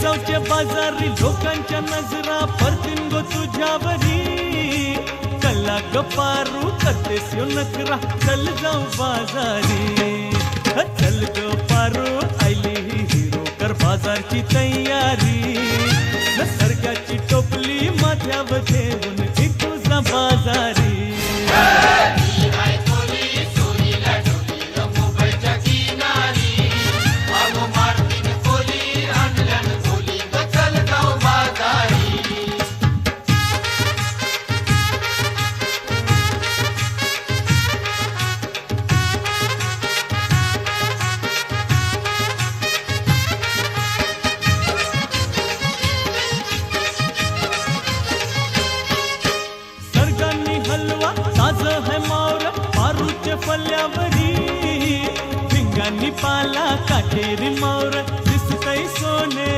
जाऊच्या बाजारी लोकांच्या नजरा परतीन गो तुझ्यावरी कला गपारू करतेस यो नखरा चल जाऊ बाजारी चल ग पारू आयली हिरो कर बाजारची तयारी सरक्याची टोपली माथ्यावर ठेवून तुझा बाजारी साज है मावर पारूचे फल्यावरी भिंगांनी पाला काटेरी मावर दिसतय सोने